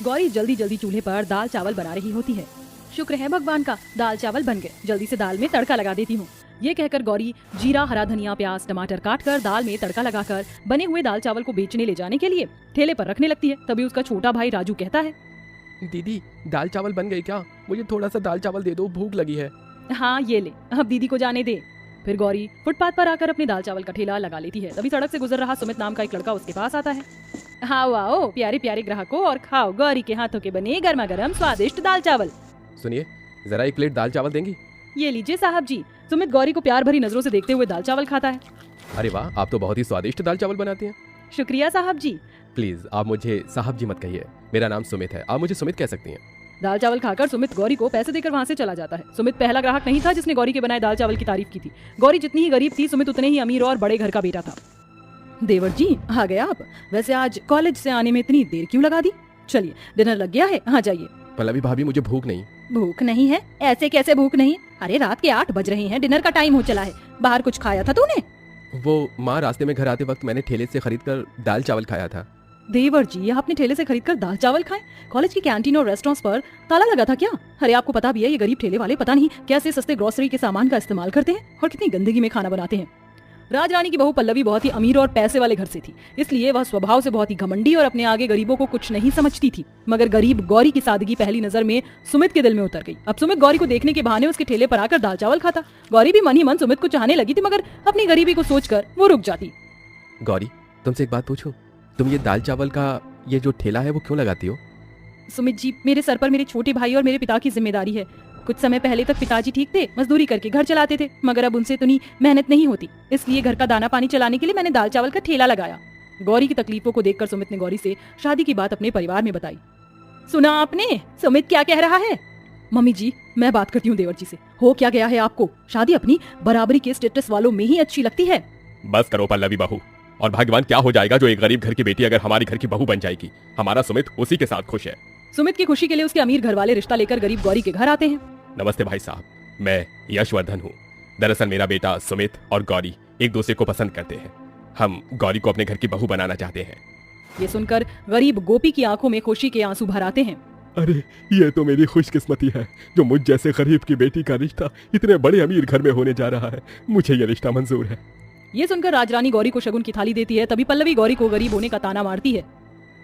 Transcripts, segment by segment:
गौरी जल्दी जल्दी चूल्हे पर दाल चावल बना रही होती है। शुक्र है भगवान का, दाल चावल बन गए, जल्दी से दाल में तड़का लगा देती हूँ। ये कहकर गौरी जीरा, हरा धनिया, प्याज, टमाटर काट कर दाल में तड़का लगाकर बने हुए दाल चावल को बेचने ले जाने के लिए ठेले पर रखने लगती है। तभी उसका छोटा भाई राजू कहता है, दीदी दाल चावल बन गए क्या? मुझे थोड़ा सा दाल चावल दे दो, भूख लगी है। हाँ ये ले, अब दीदी को जाने दे। फिर गौरी फुटपाथ पर आकर अपने दाल चावल का ठेला लगा लेती है। तभी सड़क से गुजर रहा सुमित नाम का एक लड़का उसके पास आता है। हाँ आओ प्यारे प्यारे ग्राहकों, और खाओ गौरी के हाथों के बने गर्मा गर्म स्वादिष्ट दाल चावल। सुनिए, जरा एक प्लेट दाल चावल देंगी? ये लीजिए साहब जी। सुमित गौरी को प्यार भरी नजरों से देखते हुए दाल चावल खाता है। अरे वाह, आप तो बहुत ही स्वादिष्ट दाल चावल बनाते हैं। शुक्रिया साहब जी। प्लीज आप मुझे साहब जी मत कहिए, मेरा नाम सुमित है, आप मुझे सुमित कह सकती हैं। दाल चावल खाकर सुमित गौरी को पैसे देकर वहाँ से चला जाता है। सुमित पहला ग्राहक नहीं था जिसने गौरी के बनाए दाल चावल की तारीफ की थी। गौरी जितनी ही गरीब थी, सुमित उतने ही अमीर और बड़े घर का बेटा था। देवर जी आ गए आप। वैसे आज कॉलेज से आने में इतनी देर क्यों लगा दी? चलिए डिनर लग गया है, आ जाइए। पल्लवी भाभी, मुझे भूख नहीं। भूख नहीं है? ऐसे कैसे भूख नहीं? अरे रात के 8 बज रहे हैं, डिनर का टाइम हो चला है। बाहर कुछ खाया था तूने? वो माँ, रास्ते में घर आते वक्त मैंने ठेले से खरीद कर दाल चावल खाया था। देवर जी, आपने ठेले से खरीदकर दाल चावल खाए? कॉलेज की कैंटीन और रेस्टोरेंट्स पर ताला लगा था क्या? अरे आपको पता भी है ये गरीब ठेले वाले पता नहीं कैसे सस्ते ग्रोसरी के सामान का इस्तेमाल करते हैं और कितनी गंदगी में खाना बनाते हैं। राजरानी की बहू पल्लवी बहुत ही अमीर और पैसे वाले घर से थी, इसलिए वह स्वभाव से बहुत ही घमंडी और अपने आगे गरीबों को कुछ नहीं समझती थी। मगर गरीब गौरी की सादगी पहली नजर में सुमित के दिल में उतर गई। अब सुमित गौरी को देखने के बहाने उसके ठेले पर आकर दाल चावल खाता। गौरी भी मन ही मन सुमित को चाहने लगी थी, मगर अपनी गरीबी को सोचकर वो रुक जाती। गौरी, तुमसे एक बात पूछूं? तुम ये दाल चावल का ये जो ठेला है वो क्यों लगाती हो? सुमित जी, मेरे सर पर मेरे छोटे भाई और मेरे पिता की जिम्मेदारी है। कुछ समय पहले तक पिताजी ठीक थे, मजदूरी करके घर चलाते थे, मगर अब उनसे इतनी मेहनत नहीं होती, इसलिए घर का दाना पानी चलाने के लिए मैंने दाल चावल का ठेला लगाया। गौरी की तकलीफों को देखकर सुमित ने गौरी से शादी की बात अपने परिवार में बताई। सुना आपने सुमित क्या कह रहा है? मम्मी जी, मैं बात करती हूँ देवर जी से। हो क्या गया है आपको? शादी अपनी बराबरी के स्टेटस वालों में ही अच्छी लगती है। बस करो पल्लवी बहू, और भगवान क्या हो जाएगा जो एक गरीब घर की बेटी अगर हमारे घर की बहू बन जाएगी। हमारा सुमित उसी के साथ खुश है। सुमित की खुशी के लिए उसके अमीर घर वाले रिश्ता लेकर गरीब गौरी के घर आते हैं। नमस्ते भाई साहब, मैं यशवर्धन हूँ। दरअसल मेरा बेटा सुमित और गौरी एक दूसरे को पसंद करते हैं। हम गौरी को अपने घर की बहू बनाना चाहते हैं। ये सुनकर गरीब गोपी की आंखों में खुशी के आंसू भर आते हैं। अरे ये तो मेरी खुशकिस्मती है जो मुझ जैसे गरीब की बेटी का रिश्ता इतने बड़े अमीर घर में होने जा रहा है। मुझे ये रिश्ता मंजूर है। ये सुनकर राजरानी गौरी को शगुन की थाली देती है। तभी पल्लवी गौरी को गरीब होने का ताना मारती है।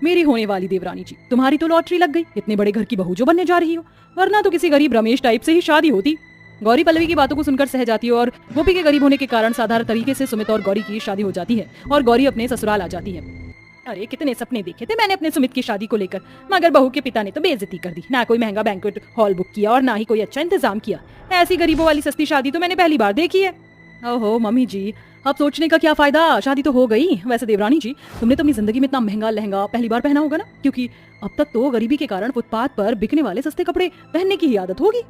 मेरी होने वाली देवरानी जी, तुम्हारी तो लॉटरी लग गई, इतने बड़े घर की बहू जो बनने जा रही हो, वरना तो किसी गरीब रमेश टाइप से ही शादी होती। गौरी पल्लवी की बातों को सुनकर सह जाती है और गोपी के गरीब होने के कारण साधारण तरीके से सुमित और गौरी की शादी हो जाती है और गौरी अपने ससुराल आ जाती है। अरे कितने सपने देखे थे मैंने अपने सुमित की शादी को लेकर, मगर बहू के पिता ने तो बेइज्जती कर दी। ना कोई महंगा बैंक्वेट हॉल बुक किया और ना ही कोई अच्छा इंतजाम किया। ऐसी गरीबों वाली सस्ती शादी तो मैंने पहली बार देखी है। ओहो मम्मी जी, अब सोचने का क्या फायदा, शादी तो हो गई। वैसे देवरानी जी, तुमने तो अपनी जिंदगी में इतना महंगा लहंगा पहली बार पहना होगा ना, क्योंकि अब तक तो गरीबी के कारण फुटपाथ पर बिकने वाले सस्ते कपड़े पहनने की ही आदत होगी।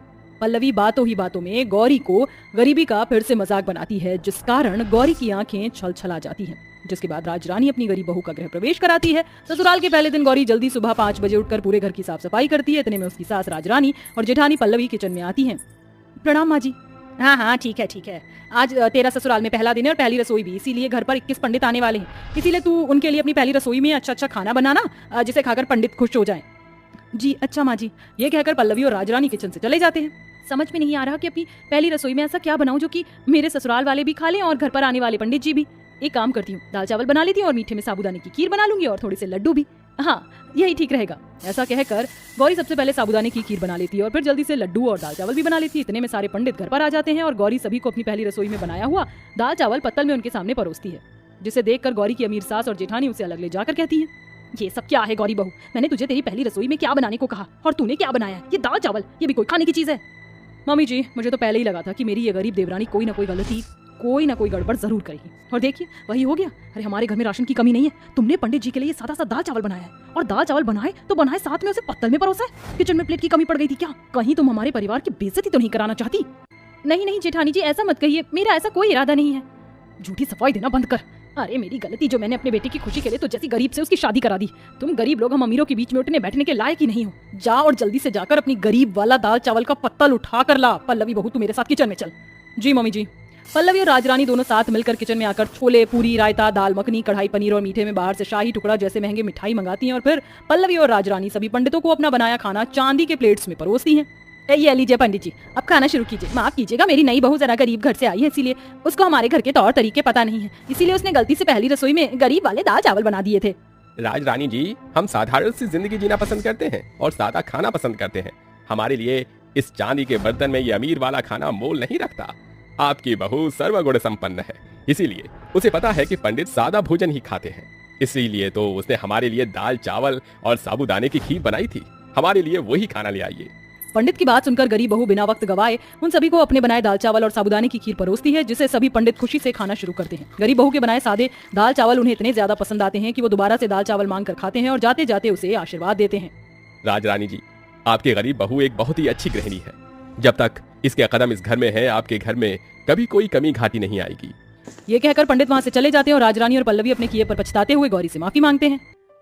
पल्लवी बातों ही बातों में गौरी को गरीबी का फिर से मजाक बनाती है, जिस कारण गौरी की आंखें छलछला जाती हैं। जिसके बाद राजरानी अपनी गरीब बहू का गृह प्रवेश कराती है। ससुराल के पहले दिन गौरी जल्दी सुबह 5 बजे उठकर पूरे घर की साफ सफाई करती है। इतने में उसकी सास राजरानी और जेठानी पल्लवी किचन में आती है। प्रणाम माँ जी। हाँ हाँ ठीक है ठीक है, आज तेरा ससुराल में पहला दिन है और पहली रसोई भी, इसीलिए घर पर 21 पंडित आने वाले हैं, इसीलिए तू उनके लिए अपनी पहली रसोई में अच्छा अच्छा खाना बनाना जिसे खाकर पंडित खुश हो जाएं। जी अच्छा माँ जी। ये कहकर पल्लवी और राजरानी किचन से चले जाते हैं। समझ में नहीं आ रहा कि अपनी पहली रसोई में ऐसा क्या बनाऊं जो कि मेरे ससुराल वाले भी खा लें और घर पर आने वाले पंडित जी भी। एक काम करती हूँ, दाल चावल बना लेती हूँ और मीठे में साबूदाने की खीर बना लूंगी और थोड़े से लड्डू भी। हाँ यही ठीक रहेगा। ऐसा कहकर गौरी सबसे पहले साबूदाने की खीर बना लेती है और फिर जल्दी से लड्डू और दाल चावल भी बना लेती है। इतने में सारे पंडित घर पर आ जाते हैं और गौरी सभी को अपनी पहली रसोई में बनाया हुआ दाल चावल पत्तल में उनके सामने परोसती है, जिसे देखकर गौरी की अमीर सास और जेठानी उसे अलग ले जाकर कहती है, ये सब क्या है गौरी बहू? मैंने तुझे तेरी पहली रसोई में क्या बनाने को कहा और तूने क्या बनाया है? ये दाल चावल, ये भी कोई खाने की चीज है? मम्मी जी, मुझे तो पहले ही लगा था कि मेरी ये गरीब देवरानी कोई ना कोई गलती, कोई ना कोई गड़बड़ जरूर करेगी। और देखिए वही हो गया। अरे हमारे घर में राशन की कमी नहीं है, तुमने पंडित जी के लिए सादा सा दाल चावल बनाया है, और दाल चावल बनाए तो बनाए साथ में उसे पत्तल में परोसा है। किचन में प्लेट की कमी पड़ गई थी क्या? कहीं तुम हमारे परिवार की बेइज्जती तो नहीं कराना चाहती? नहीं नहीं जेठानी जी, ऐसा मत कहिए, मेरा ऐसा कोई इरादा नहीं है। झूठी सफाई देना बंद कर। अरे मेरी गलती जो मैंने अपने बेटे की खुशी के लिए तो जैसी गरीब से उसकी शादी करा दी। तुम गरीब लोग हम अमीरों के बीच में उठने बैठने के लायक ही नहीं हो। जा और जल्दी से जाकर अपनी गरीब वाला दाल चावल का पत्तल उठा कर ला। पल्लवी बहू तू मेरे साथ किचन में चल। जी मम्मी जी। पल्लवी और राजरानी दोनों साथ मिलकर किचन में आकर छोले, पूरी, रायता, दाल मखनी, कढ़ाई पनीर और मीठे में बाहर से शाही टुकड़ा जैसे महंगे मिठाई मंगाती हैं और फिर पल्लवी और राजरानी सभी पंडितों को अपना बनाया खाना चांदी के प्लेट्स में परोसती हैं। ये लीजिए पंडित जी, अब खाना शुरू कीजिए। माफ कीजिएगा, मेरी नई बहू जरा गरीब घर से आई है, इसीलिए उसको हमारे घर के तौर तरीके पता नहीं है, इसीलिए उसने गलती से पहली रसोई में गरीब वाले दाल चावल बना दिए थे। राजरानी जी, हम साधारण सी जिंदगी जीना पसंद करते हैं और सादा खाना पसंद करते हैं। हमारे लिए इस चांदी के बर्तन में ये अमीर वाला खाना मोल नहीं रखता। आपकी बहू सर्वगुण संपन्न है, इसीलिए उसे पता है कि पंडित सादा भोजन ही खाते हैं, इसीलिए तो उसने हमारे लिए दाल चावल और साबूदाने की खीर बनाई थी। हमारे लिए वही खाना ले आइए। पंडित की बात सुनकर गरीब बहू बिना वक्त गवाए उन सभी को अपने बनाए दाल चावल और साबूदाने की खीर परोसती है, जिसे सभी पंडित खुशी से खाना शुरू करते हैं। गरीब बहू के बनाए सादे दाल चावल उन्हें इतने ज्यादा पसंद आते हैं कि वो दोबारा से दाल चावल मांग कर खाते हैं और जाते जाते उसे आशीर्वाद देते हैं। राजरानी जी, आपकी गरीब बहू एक बहुत ही अच्छी गृहिणी है। जब तक इसके कदम इस घर में है, आपके घर में कभी कोई कमी घाटी नहीं आएगी। ये कहकर पंडित वहाँ से चले जाते हैं और राजरानी और पल्लवी अपने किए पर पछताते हुए गौरी से माफी मांगते हैं।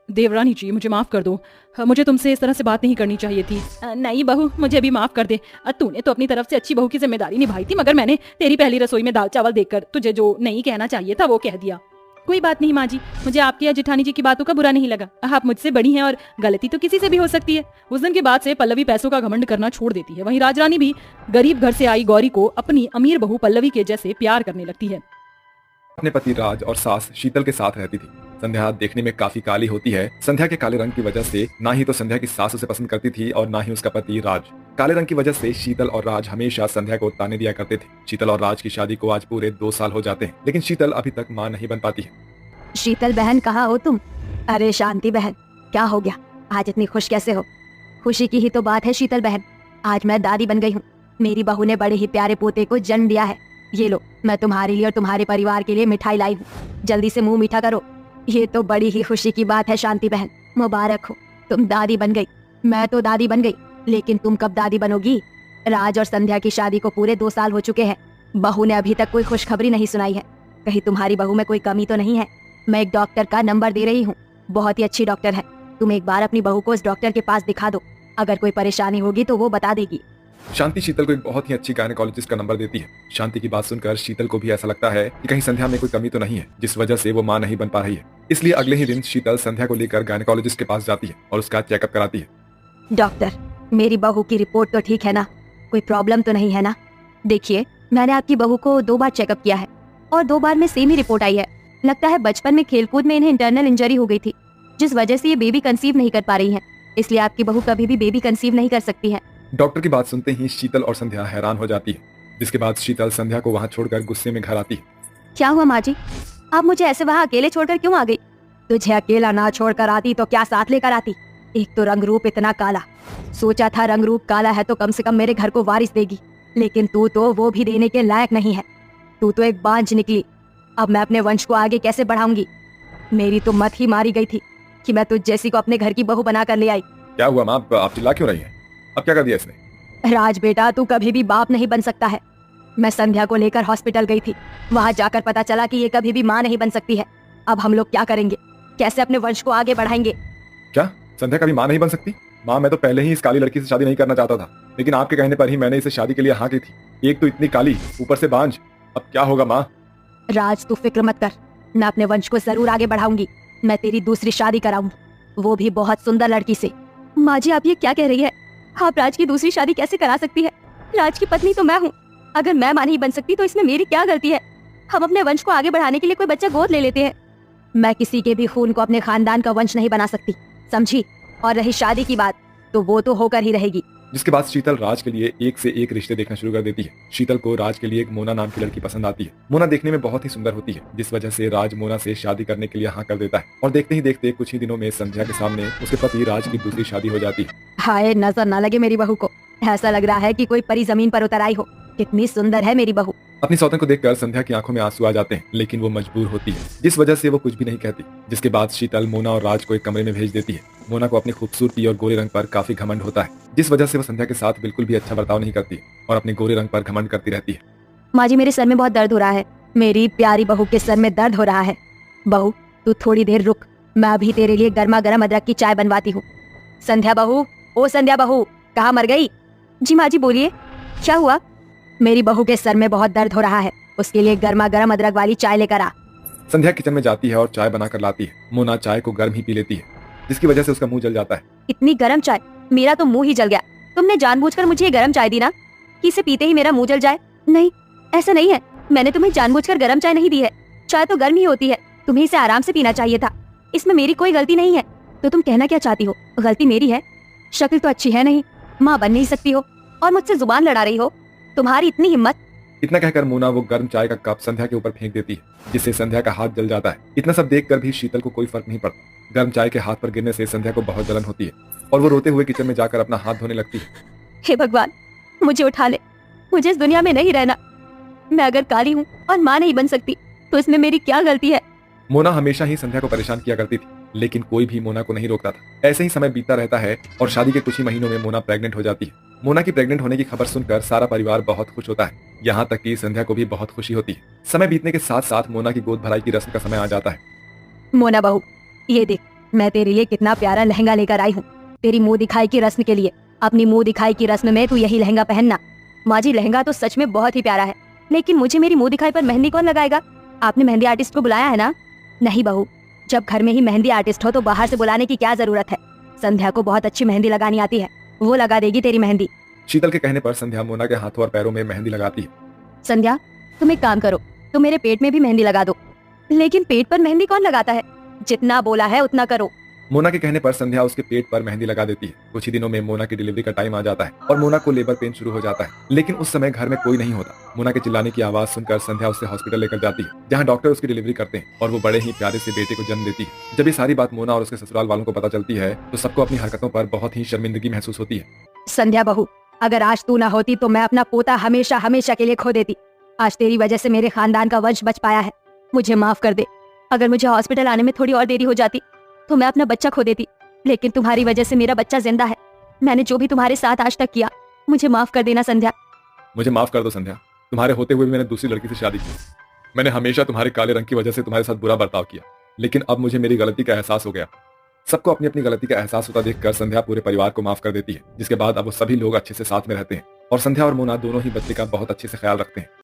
देवरानी जी, मुझे माफ कर दो, मुझे तुमसे इस तरह से बात नहीं करनी चाहिए थी। नहीं बहू, मुझे भी माफ कर दे। तूने तो अपनी तरफ से अच्छी बहू की जिम्मेदारी निभाई थी, मगर मैंने तेरी पहली रसोई में दाल चावल देखकर तुझे जो नहीं कहना चाहिए था वो कह दिया। कोई बात नहीं माँ जी, मुझे आपकी या जेठानी जी की बातों का बुरा नहीं लगा। आप मुझसे बड़ी हैं और गलती तो किसी से भी हो सकती है। उस दिन के बाद से पल्लवी पैसों का घमंड करना छोड़ देती है। वहीं राजरानी भी गरीब घर से आई गौरी को अपनी अमीर बहू पल्लवी के जैसे प्यार करने लगती है। अपने पति राज और सास शीतल के साथ रहती थी। संध्या देखने में काफी काली होती है। संध्या के काले रंग की वजह से ना ही तो संध्या की सास उसे पसंद करती थी और ना ही उसका पति राज। काले रंग की वजह से शीतल और राज हमेशा संध्या को ताने दिया करते थे। शीतल और राज की शादी को आज पूरे 2 साल हो जाते हैं, लेकिन शीतल अभी तक मां नहीं बन पाती है। शीतल बहन, कहाँ हो तुम? अरे शांति बहन, क्या हो गया? आज इतनी खुश कैसे हो? खुशी की ही तो बात है शीतल बहन, आज मैं दादी बन गई हूँ। मेरी बहू ने बड़े ही प्यारे पोते को जन्म दिया है। ये लो, मैं तुम्हारे लिए और तुम्हारे परिवार के लिए मिठाई लाई हूँ, जल्दी से मुंह मीठा करो। ये तो बड़ी ही खुशी की बात है शांति बहन, मुबारक हो, तुम दादी बन गई। मैं तो दादी बन गई, लेकिन तुम कब दादी बनोगी? राज और संध्या की शादी को पूरे 2 साल हो चुके हैं, बहू ने अभी तक कोई खुशखबरी नहीं सुनाई है। कहीं तुम्हारी बहू में कोई कमी तो नहीं है? मैं एक डॉक्टर का नंबर दे रही हूँ, बहुत ही अच्छी डॉक्टर है। तुम एक बार अपनी बहू को उस डॉक्टर के पास दिखा दो, अगर कोई परेशानी होगी तो वो बता देगी। शांति शीतल को एक बहुत ही अच्छी गायनेकोलॉजिस्ट का नंबर देती है। शांति की बात सुनकर शीतल को भी ऐसा लगता है कि कहीं संध्या में कोई कमी तो नहीं है, जिस वजह से वो मां नहीं बन पा रही है। इसलिए अगले ही दिन शीतल संध्या को लेकर गायनेकोलॉजिस्ट के पास जाती है और उसका चेकअप कराती है। डॉक्टर, मेरी बहू की रिपोर्ट तो ठीक है ना? कोई प्रॉब्लम तो नहीं है ना? देखिए, मैंने आपकी बहू को 2 बार चेकअप किया है और 2 बार में सेम ही रिपोर्ट आई है। लगता है बचपन में खेलकूद में इन्हें इंटरनल इंजरी हो गई थी, जिस वजह से ये बेबी कंसीव नहीं कर पा रही है। इसलिए आपकी बहू कभी भी बेबी कंसीव नहीं कर सकती है। डॉक्टर की बात सुनते ही शीतल और संध्या हैरान हो जाती है, जिसके बाद शीतल संध्या को वहाँ छोड़कर गुस्से में घर आती है। क्या हुआ माँ जी, आप मुझे ऐसे वहाँ अकेले छोड़कर क्यों आ गई? तुझे अकेला ना छोड़कर आती तो क्या साथ लेकर आती? एक तो रंग रूप इतना काला, सोचा था रंग रूप काला है तो कम से कम मेरे घर को वारिस देगी, लेकिन तू तो वो भी देने के लायक नहीं है। तू तो एक बांझ निकली। अब मैं अपने वंश को आगे कैसे बढ़ाऊंगी? मेरी तो मत ही मारी गई थी कि मैं तुझ जैसी को अपने घर की बहू बना कर ले आई। क्या हुआ माँ, आप चिल्ला क्यों रही हैं? अब क्या कर दिया इसने? राज बेटा, तू कभी भी बाप नहीं बन सकता है। मैं संध्या को लेकर हॉस्पिटल गई थी, वहाँ जाकर पता चला कि ये कभी भी माँ नहीं बन सकती है। अब हम लोग क्या करेंगे? कैसे अपने वंश को आगे बढ़ाएंगे? क्या संध्या कभी माँ नहीं बन सकती? माँ, मैं तो पहले ही इस काली लड़की से शादी नहीं करना चाहता था, लेकिन आपके कहने पर ही मैंने इसे शादी के लिए हाँ की थी। एक तो इतनी काली, ऊपर से बांझ, अब क्या होगा माँ? राज, तू फिक्र मत कर, मैं अपने वंश को जरूर आगे बढ़ाऊंगी। मैं तेरी दूसरी शादी कराऊंगी, वो भी बहुत सुंदर लड़की से। माँ जी, आप ये क्या कह रही है? आप राज की दूसरी शादी कैसे करा सकती है? राज की पत्नी तो मैं हूँ। अगर मैं माँ नहीं बन सकती तो इसमें मेरी क्या गलती है? हम अपने वंश को आगे बढ़ाने के लिए कोई बच्चा गोद ले लेते हैं। मैं किसी के भी खून को अपने खानदान का वंश नहीं बना सकती, समझी? और रही शादी की बात, तो वो तो होकर ही रहेगी। जिसके बाद शीतल राज के लिए एक से एक रिश्ते देखना शुरू कर देती है। शीतल को राज के लिए एक मोना नाम की लड़की पसंद आती है। मोना देखने में बहुत ही सुंदर होती है, जिस वजह से राज मोना से शादी करने के लिए हाँ कर देता है। और देखते ही देखते कुछ ही दिनों में संध्या के सामने उसके पति राज की दूसरी शादी हो जाती है। हाय, नजर ना लगे मेरी बहू को, ऐसा लग रहा है कि कोई परी जमीन पर उतर आई हो। कितनी सुंदर है मेरी बहू। अपनी सौतन को देखकर संध्या की आंखों में आंसू आ जाते हैं, लेकिन वो मजबूर होती है, जिस वजह से वो कुछ भी नहीं कहती। जिसके बाद शीतल मोना और राज को एक कमरे में भेज देती है। मोना को अपनी खूबसूरती और गोरे रंग पर काफी घमंड होता है, जिस वजह से वो संध्या के साथ बिल्कुल भी अच्छा बर्ताव नहीं करती और अपने गोरे रंग पर घमंड करती रहती है। माँ जी, मेरे सर में बहुत दर्द हो रहा है। मेरी प्यारी बहू के सर में दर्द हो रहा है। बहू, तू थोड़ी देर रुक, मैं अभी तेरे लिए गर्मा गर्म अदरक की चाय बनवाती हूँ। संध्या बहू, ओ संध्या बहू, कहाँ मर गई? जी माँ जी, बोलिए, क्या हुआ? मेरी बहू के सर में बहुत दर्द हो रहा है, उसके लिए गर्मा गर्म अदरक वाली चाय लेकर आ। संध्या किचन में जाती है और चाय बनाकर लाती है। मोना चाय को गर्म ही पी लेती है, जिसकी वजह से उसका मुंह जल जाता है। इतनी गर्म चाय, मेरा तो मुंह ही जल गया। तुमने जानबूझकर मुझे ये गर्म चाय दी ना, कि इसे पीते ही मेरा मुंह जल जाए? नहीं, ऐसा नहीं है। मैंने तुम्हें जानबूझकर गर्म चाय नहीं दी है। चाय तो गर्म ही होती है, तुम्हें इसे आराम से पीना चाहिए था। इसमें मेरी कोई गलती नहीं है। तो तुम कहना क्या चाहती हो? गलती मेरी है? शक्ल तो अच्छी है नहीं, माँ बन नहीं सकती हो और मुझसे जुबान लड़ा रही हो। तुम्हारी इतनी हिम्मत। इतना कहकर मोना वो गर्म चाय का कप संध्या के ऊपर फेंक देती है, जिससे संध्या का हाथ जल जाता है। इतना सब देखकर भी शीतल को कोई फर्क नहीं पड़ता। गर्म चाय के हाथ पर गिरने से संध्या को बहुत जलन होती है और वो रोते हुए किचन में जाकर अपना हाथ धोने लगती है। हे भगवान, मुझे उठा ले, मुझे इस दुनिया में नहीं रहना। मैं अगर काली हूँ और माँ नहीं बन सकती तो इसमें मेरी क्या गलती है? मोना हमेशा ही संध्या को परेशान किया करती थी, लेकिन कोई भी मोना को नहीं रोकता था। ऐसे ही समय बीतता रहता है और शादी के कुछ ही महीनों में मोना प्रेग्नेंट हो जाती है। मोना की प्रेग्नेंट होने की खबर सुनकर सारा परिवार बहुत खुश होता है, यहाँ तक कि संध्या को भी बहुत खुशी होती है। समय बीतने के साथ साथ मोना की गोद भराई की रस्म का समय आ जाता है। मोना बहू, ये देख, मैं तेरे लिए कितना प्यारा लहंगा लेकर आई हूँ, तेरी मुंह दिखाई की रस्म के लिए। अपनी मुंह दिखाई की रस्म में तू यही लहंगा पहनना। माँ जी, लहंगा तो सच में बहुत ही प्यारा है, लेकिन मुझे मेरी मुंह दिखाई पर मेहंदी कौन लगाएगा? आपने मेहंदी आर्टिस्ट को बुलाया है ना? नहीं बहू, जब घर में ही मेहंदी आर्टिस्ट हो तो बाहर से बुलाने की क्या जरूरत है? संध्या को बहुत अच्छी मेहंदी लगानी आती है, वो लगा देगी तेरी मेहंदी। शीतल के कहने पर संध्या मोना के हाथों और पैरों में मेहंदी लगाती है। संध्या, तुम एक काम करो, तुम मेरे पेट में भी मेहंदी लगा दो। लेकिन पेट पर मेहंदी कौन लगाता है? जितना बोला है उतना करो। मोना के कहने पर संध्या उसके पेट पर मेहंदी लगा देती है। कुछ ही दिनों में मोना की डिलीवरी का टाइम आ जाता है और मोना को लेबर पेन शुरू हो जाता है, लेकिन उस समय घर में कोई नहीं होता। मोना के चिल्लाने की आवाज सुनकर संध्या उसे हॉस्पिटल लेकर जाती है, जहाँ डॉक्टर उसकी डिलीवरी करते हैं और वो बड़े ही प्यारे से बेटे को जन्म देती है। जब ये सारी बात मोना और उसके ससुराल वालों को पता चलती है तो सबको अपनी हरकतों पर बहुत ही शर्मिंदगी महसूस होती है। संध्या बहू, अगर आज तू ना होती तो मैं अपना पोता हमेशा हमेशा के लिए खो देती। आज तेरी वजह से मेरे खानदान का वंश बच पाया है, मुझे माफ कर दे। अगर मुझे हॉस्पिटल आने में थोड़ी और देरी हो जाती तो मैं अपना बच्चा खो देती, लेकिन तुम्हारी वजह से मेरा बच्चा जिंदा है। मैंने जो भी तुम्हारे साथ आज तक किया, मुझे माफ कर देना संध्या। मुझे माफ कर दो संध्या, तुम्हारे होते हुए भी मैंने दूसरी लड़की से शादी की। मैंने हमेशा तुम्हारे काले रंग की वजह से तुम्हारे साथ बुरा बर्ताव किया, लेकिन अब मुझे मेरी गलती का एहसास हो गया। सबको अपनी अपनी गलती का एहसास होता देखकर संध्या पूरे परिवार को माफ कर देती है, जिसके बाद अब वो सभी लोग अच्छे से साथ में रहते हैं और संध्या और मोना दोनों ही बच्चे का बहुत अच्छे से ख्याल रखते हैं।